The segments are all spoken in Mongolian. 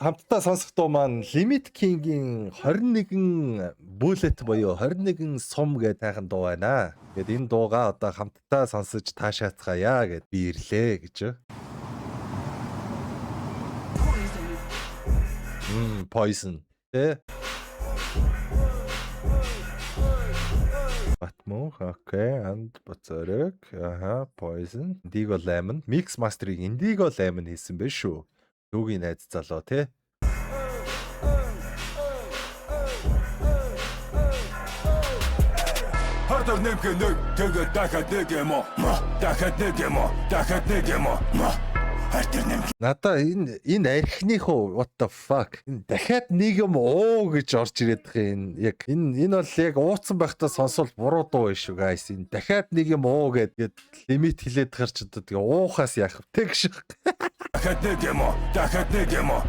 хамтдаа сонсох дуу маань Limit King-ийн 21 Bullet буюу 21 сум гэдэг тайхан дуу байна. Тэгээд энэ дуугаа одоо хамтдаа сонсож таашаацгаая гэд би ирлээ гэж. Poison. Тэ. Батмо. Окей. And Botsarek. Poison. Indigo Lemon. Mix Master-ыг Indigo Lemon хийсэн байх шүү. Дүүгийн найз залуу те. Хардор нэмхэ нэг тэгээд дахиад нэг юм уу? Дахиад нэг юм уу? Дахиад нэг юм уу? Хардор нэмхэ. Надаа энэ архиных уу what the fuck? Энэ дахиад нэг юм уу гэж орж ирээд байгаа энэ яг энэ бол яг ууцсан байхдаа сонсвол буруу дуу биш шүү guys. Энэ дахиад нэг юм уу гэдэг лимит хилээд гарч одоо тэгээ уухаас яах вэ гэж. Дахиад нэг юм уу? Дахиад нэг юм уу?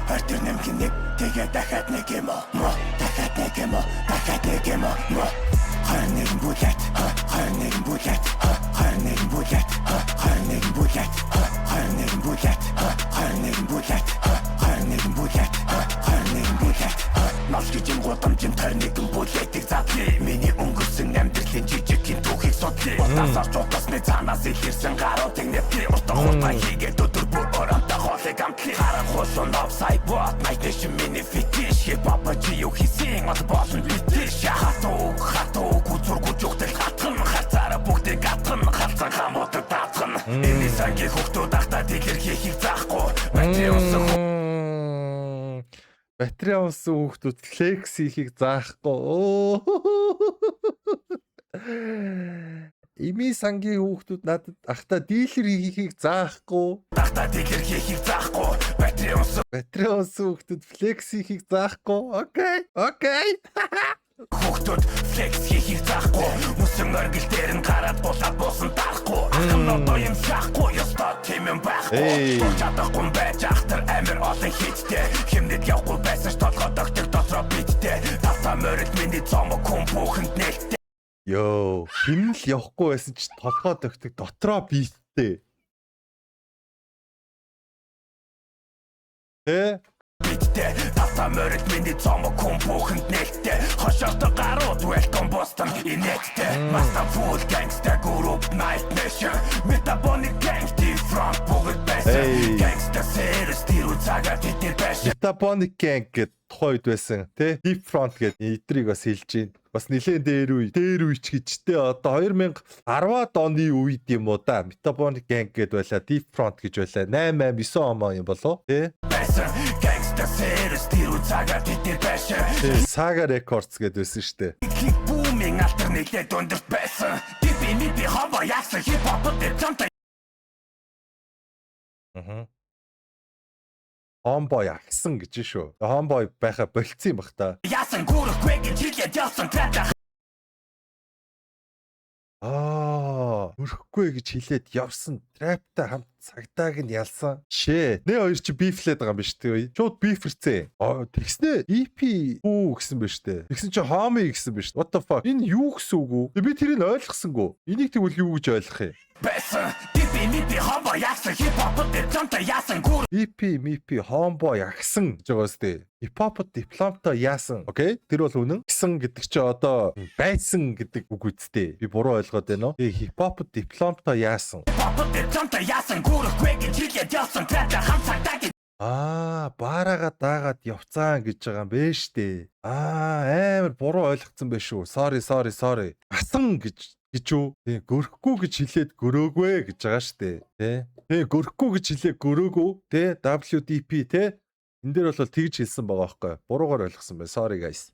Хардор нэмхэ нэг тэгээд дахиад нэг юм уу? Дахиад нэг юм уу? Дахиад нэг юм уу? Харин нэг бүлэт, харин нэг бүлэт, харин нэг бүлэт, харин нэг бүлэт, харин нэг бүлэт, харин нэг бүлэт, харин нэг бүлэт, харин нэг бүлэт. Нас гэж юм гудамжинд харин нэг бүлэтийг задлаа. Миний өнгөрсөн амьдралын жижигхэн түүхийг судлаа. Утасаар чухласны цаанаас илэрсэн гаруудыг нэвтрээ. Уртаа хурдан хийгээд өдөр бүр оронтой хоолыг амтлаа. Харан хуусан offside бот найдашин миний фитиш. Хипхоп чи юу хийсэн от болсон битиш. Хатуу гүцүргү жухтэл хатхан хацаараа бүгдийг гатхан халцан хамуудаг даатхан. Энэ сангийн хөхтүүд ахтаа дэлгэр хийхийг заахгүй. Батарей унсан хүүхдүүд флекс хийхийг заахгүй. Ими сангийн хүүхдүүд надад ахта дилер хийхийг заахгүй. Ахта дилер хийхийг заахгүй. Батарей унсан хүүхдүүд флекс хийхийг заахгүй. Окей. Хүүхдүүд флекс хийхийг заахгүй. Мөсөн оргил дээр нь гараад булаад буусан дарахгүй. Ахын одоо юм шахгүй. Ёстой тийм юм байхгүй. Чадахгүй байж ахтар амир олон хийдтэй. Хэмнэд явахгүй байсан ч толгой догтөг дотроо биттэй. Тавтаа морил миний цомог хүн бүхэнд нээлттэй. Йоо, хинэл явахгүй байсан ч толгой догтөг дотроо биттэй. Биттэй, тавтаа морил миний цомог хүн бүхэнд нээлттэй. Хошоортой гарууд welcome Boston инээдтэй. Master Full Gangsta Group Night Nation. Metabolic Gang Front бүгд байсан. Gangsta Series тэрүү цагаар тэдэр байсан. Metabolic Gang гэд тухайн үед байсан тий. Deep Front гэд эдрийг бас хэлж байна. Бас нэлээд дээр үеч гэжтэй одоо 2010-ад оны үед юм уу да. Metabolic Gang гэд байлаа. Deep Front гэж байлаа. 8 9 он юм болов тий. Gangsta Series тэрүү цагаар тэдэр байсан. Saga Records гэд байсан штэ. Kick booming альтернатив дундэрт байсан. Би хаваа яасан хипхоп дээр чамтай. Homeboy агсан гэж шүү. Homeboy байха болцсон юм бах та. Яасан гүрэхгүй гэж хэлээд явсан трата. Өрөхгүй гэж хэлээд явсан траптай хамт цагдааг нь ялсан. Шээ. Нэ хоёр чи бифлээд байгаа юм биш үү? Шууд бифэрцээ. Тэгснэ EP үү гэсэн биш үү? Тэгсэн чи Homie гэсэн биш. What the fuck? Энэ юу гэсэн үг үү? Би тэрийг ойлгосонгүй. Энийг тэгвэл юу гэж ойлгох юм? Бэсэн. EP Homeboy яасан хипхоп дээр чамтай яасан гүр. EP Homeboy агсан гэж байгаа сте. Хипхоп дипломтой яасан. Окей? Тэр бол үнэн. Гсэн гэдэг чи одоо байсан гэдэг үг үсттэй. Би буруу ойлгоод байна уу? Хипхоп дипломтой яасан. Хипхоп дээр чамтай яасан гүрэхгүй гэж хэлээд явсан трата хамцагдаа. Баараагаа даагаад явцаан гэж байгаа юм бэ штэ. Амар буруу ойлгоцсон байх шүү. Sorry. Асан гэж үү? Гөрөхгүй гэж хэлээд гөрөөгвэ гэж байгаа штэ. Тэ гөрөхгүй гэж хэлээ гөрөөгөө. Тэ WDP тэ. Энд дээр бол тэгж хэлсэн байгаа байхгүй. Буруугаар ойлгосон бай. Sorry guys.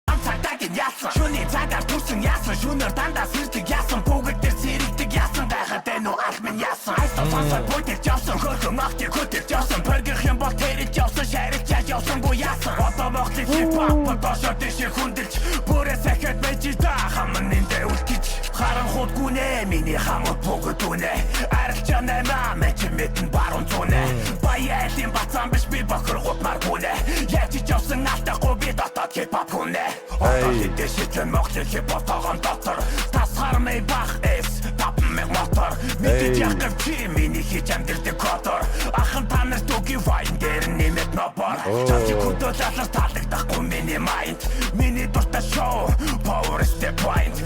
Цагтаагийн яасан. Шүний цагаар төрсөн яасан. Шүнээр дандаа сэрдэг яасан. Бүгд дээр сэрэгдэг яасан. Дахад энэ алхмын яасан. Айсаа бүгд явсан. Хөлөө махтыг хөтөлж явсан. Бэргэх юм бол тэрэж явсан. Шарилж явсангүй яасан. Одоо моглын хипхоп дошоо дэшээ хүндэлж. Бүрээ сахад байж та хамнындээ үлдэж. Харанхууд гүнэ миний хамууд бүгд үнэ. Арилж наймаа мэч мэдэн баруун зүнэ. Баяалын бацаан биш би бохоргууд мар гүнэ. Яаж ч явсан алдахгүй би дотоод хипхоп хүнэ. Одоо хэдэ шидлэн моглын хипхоп тоогон дотор. Тас хармай бах эс тап мэг мото. дотор мэдээд ягав чи миний хийж амьдрэх кодор ахын та нарт үгүй вайн дээр нэмэт нобор чамчи хөдөө лалар таалагдахгүй миний майнд миний дуртай шоу power is the point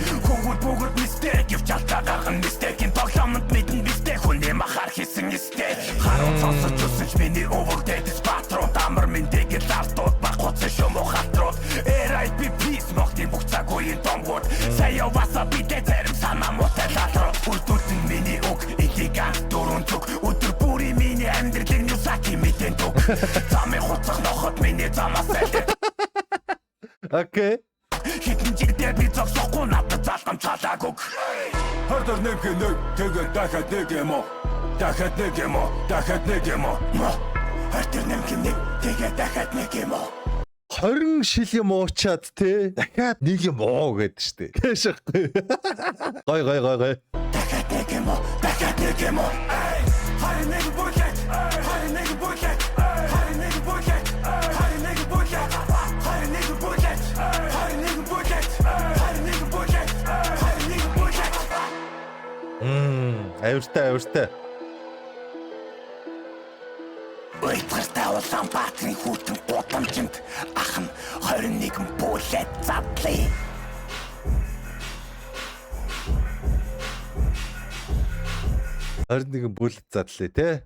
бүгд мистек явж алдаа гарган мистекийн тоглоомд мэдэн бистек хүний махаар хийсэн стейк харууд сонсож үзсэн ч миний overdead спатруу дамар мэндэгэл артууд багуцсан шумуу хатрууд RIP peace мохтын бүх цаг үеийн домгууд сая васа бидэ зарим санаа муутай лалрууд үлдүүлсэн миний үг элегант дөрөв зүг өдөр бүрийн миний амьдралыг нүсаки мэдэн дүг замын хуцах нохот миний замаас байдаг Окей. хитэн чигдээ би зогсохгүй надад залгам цалаагүй хардар нэг тэгээд дахиад нэг юм уу дахиад нэг юм уу дахиад нэг юм уу хардар нэг тэгээд дахиад нэг юм уу 20 шил юм уучаад те дахиад нэг юм уу гэдэг штэ. Кэшхгүй. Гой. дахиад нэг юм уу дахиад нэг юм уу харин нэг бүлэг харин нэг бүлэг харин нэг бүлэг харин нэг бүлэг харин нэг бүлэг харин нэг бүлэг харин нэг бүлэг харин нэг бүлэг Авиртай. Уйтгартай улаан баатрын хүүтэн гудамжинд ах нь 21 бүлэт задлаа. 21 бүлэт задлаа те.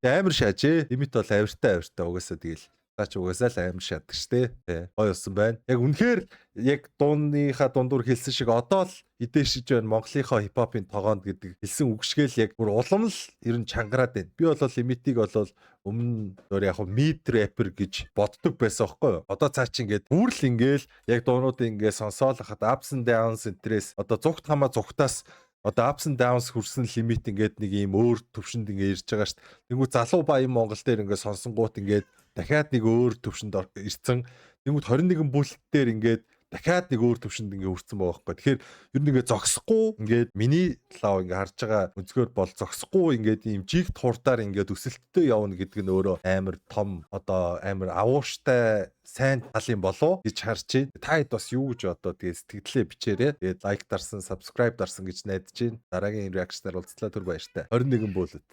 Амар шаажээ. Лимит бол авиртай угаасаа тэгэл. Гач угаасаа л амар шатдаг штэ. Тэ. Гой усан байна. Яг үнэхээр яг дууныхаа дундуур хэлсэн шиг одоо л идээшиж байна Монголынхоо хипхопын тогоонд гэдэг хэлсэн үгшгээл яг бүр улам л ер нь чангараад байна. Би бол лимитиг бол өмнө өөр яг mid rapper гэж боддог байсан байхгүй юу? Одоо цаа чи ингээд бүрл ингээл яг дуунуудыг ингээд сонсоол хахад ups and downs энтрээс одоо зүгт хамаа зүгтаас одоо ups and downs хүрсэн лимит ингээд нэг ийм өөр төвшөнд ингээд ирж байгаа шүү дээ. Тэнгүү залуу баян Монгол дээр ингээд сонсонгууд ингээд дахиад нэг өөр төвшөнд ирсэн. Тэнгүүд 21 бүлт дээр ингээд дахиад нэг өөр төвшөнд ингээд хүрсэн байгаа байхгүй. Тэгэхээр ер нь ингээд зогсохгүй ингээд миний лав ингээд харж байгаа өнцгөр бол зогсохгүй ингээд ийм жигт хурдаар ингээд өсөлттэй явна гэдэг нь өөрөө амар том одоо амар авууштай сайн тал юм болов гэж харж байна. Та хэд бас юу гэж одоо тэгээ сэтгэлдээ бичээрэй. Тэгээд лайк дарсан, subscribe дарсан гэж найдаж байна. Дараагийн реакцнаар уулзлаа түр баяртай. 21 бүлэт.